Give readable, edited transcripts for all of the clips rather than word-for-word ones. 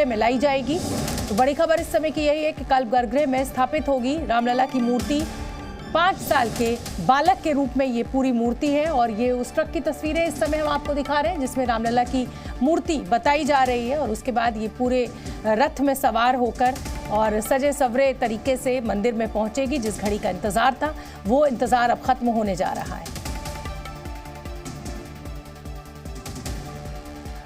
गर्भगृह में लाई जाएगी। तो बड़ी खबर इस समय की यही है कि कल गर्भगृह में स्थापित होगी रामलला की मूर्ति। 5 साल के बालक के रूप में ये पूरी मूर्ति है और ये उस ट्रक की तस्वीरें इस समय हम आपको दिखा रहे हैं जिसमें रामलला की मूर्ति बताई जा रही है। और उसके बाद ये पूरे रथ में सवार होकर और सजे सवरे तरीके से मंदिर में पहुंचेगी। जिस घड़ी का इंतजार था वो इंतजार अब खत्म होने जा रहा है।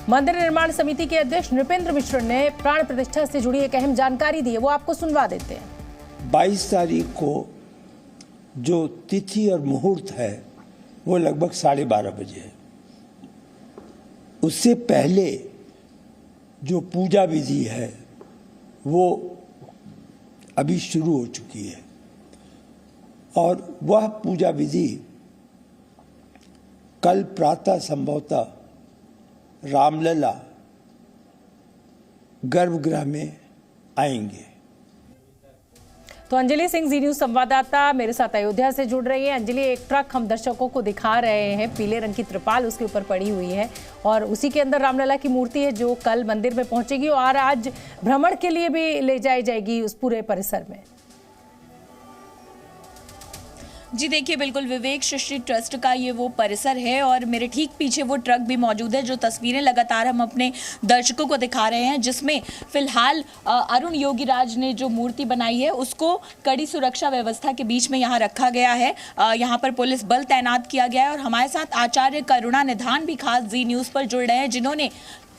मंदिर निर्माण समिति के अध्यक्ष नृपेंद्र मिश्र ने प्राण प्रतिष्ठा से जुड़ी एक अहम जानकारी दी है, वो आपको सुनवा देते हैं। 22 तारीख को जो तिथि और मुहूर्त है वो लगभग 12:30 बजे है। उससे पहले जो पूजा विधि है वो अभी शुरू हो चुकी है और वह पूजा विधि कल प्रातः संभवतः रामलला गर्भगृह में आएंगे। तो अंजलि सिंह जी न्यूज संवाददाता मेरे साथ अयोध्या से जुड़ रही है। अंजलि, एक ट्रक हम दर्शकों को दिखा रहे हैं, पीले रंग की त्रिपाल उसके ऊपर पड़ी हुई है और उसी के अंदर रामलला की मूर्ति है जो कल मंदिर में पहुंचेगी और आज भ्रमण के लिए भी ले जाई जाएगी उस पूरे परिसर में। जी देखिए, बिल्कुल विवेक सृष्टि ट्रस्ट का ये वो परिसर है और मेरे ठीक पीछे वो ट्रक भी मौजूद है जो तस्वीरें लगातार हम अपने दर्शकों को दिखा रहे हैं, जिसमें फिलहाल अरुण योगीराज ने जो मूर्ति बनाई है उसको कड़ी सुरक्षा व्यवस्था के बीच में यहाँ रखा गया है। यहाँ पर पुलिस बल तैनात किया गया है और हमारे साथ आचार्य करुणा निधान भी खास जी न्यूज़ पर जुड़ रहे हैं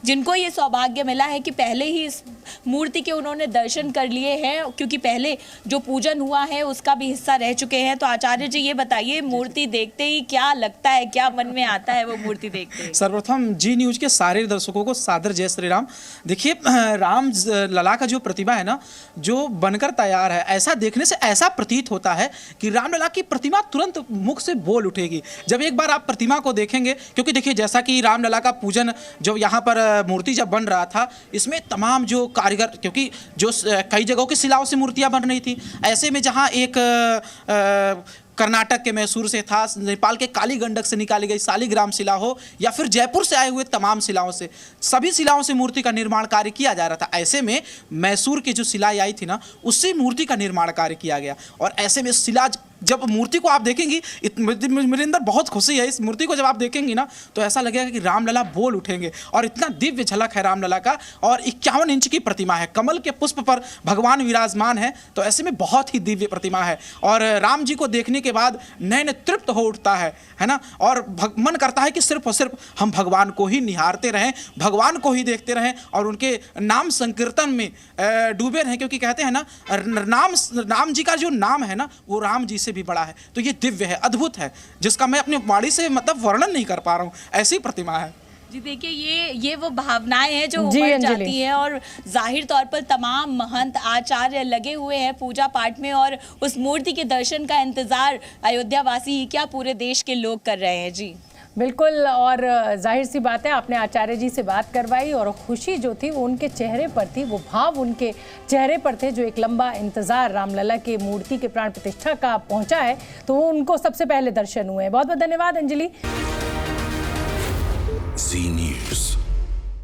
जिनको ये सौभाग्य मिला है कि पहले ही इस मूर्ति के उन्होंने दर्शन कर लिए हैं, क्योंकि पहले जो पूजन हुआ है उसका भी हिस्सा रह चुके हैं। तो आचार्य जी ये बताइए, मूर्ति देखते ही क्या लगता है, क्या मन में आता है वो मूर्ति देखते ही? सर्वप्रथम जी न्यूज के सारे दर्शकों को सादर जय श्री राम। देखिए, राम लला का जो प्रतिमा है ना, जो बनकर तैयार है, ऐसा देखने से ऐसा प्रतीत होता है कि रामलला की प्रतिमा तुरंत मुख से बोल उठेगी जब एक बार आप प्रतिमा को देखेंगे। क्योंकि देखिए, जैसा कि रामलला का पूजन जो यहाँ पर मूर्ति जब बन रहा था, इसमें तमाम जो कारीगर, क्योंकि जो कई जगहों की शिलाओं से मूर्तियां बन रही थी, ऐसे में जहां एक कर्नाटक के मैसूर से था, नेपाल के काली गंडक से निकाली गई शालिग्राम शिला हो या फिर जयपुर से आए हुए तमाम शिलाओं से, सभी शिलाओं से मूर्ति का निर्माण कार्य किया जा रहा था। ऐसे में मैसूर की जो शिला आई थी ना, उससे मूर्ति का निर्माण कार्य किया गया और ऐसे में शिला जब मूर्ति को आप देखेंगी, मेरे अंदर बहुत खुशी है। इस मूर्ति को जब आप देखेंगी ना तो ऐसा लगेगा कि रामलला बोल उठेंगे और इतना दिव्य झलक है रामलला का। और 51 इंच की प्रतिमा है, कमल के पुष्प पर भगवान विराजमान है, तो ऐसे में बहुत ही दिव्य प्रतिमा है और राम जी को देखने के बाद नयन तृप्त हो उठता है ना। और मन करता है कि सिर्फ और सिर्फ हम भगवान को ही निहारते रहें, भगवान को ही देखते रहें और उनके नाम संकीर्तन में डूबे रहें। क्योंकि कहते हैं ना, राम जी का जो नाम है ना, वो राम जी भी बड़ा है। तो ये दिव्य है, अद्भुत है, जिसका मैं अपनी वाणी से मतलब वर्णन नहीं कर पा रहा हूँ, ऐसी प्रतिमा है। जी देखिए, ये वो भावनाएं हैं जो उमड़ जाती हैं और जाहिर तौर पर तमाम महंत आचार्य लगे हुए हैं पूजा पाठ में और उस मूर्ति के दर्शन का इंतजार अयोध्या वासी ही क्या पूरे देश के लोग कर रहे हैं। जी बिल्कुल, और जाहिर सी बात है आपने आचार्य जी से बात करवाई और खुशी जो थी वो उनके चेहरे पर थी, वो भाव उनके चेहरे पर थे। जो एक लंबा इंतजार रामलला के मूर्ति के प्राण प्रतिष्ठा का पहुंचा है, तो वो उनको सबसे पहले दर्शन हुए हैं। बहुत बहुत धन्यवाद अंजलि।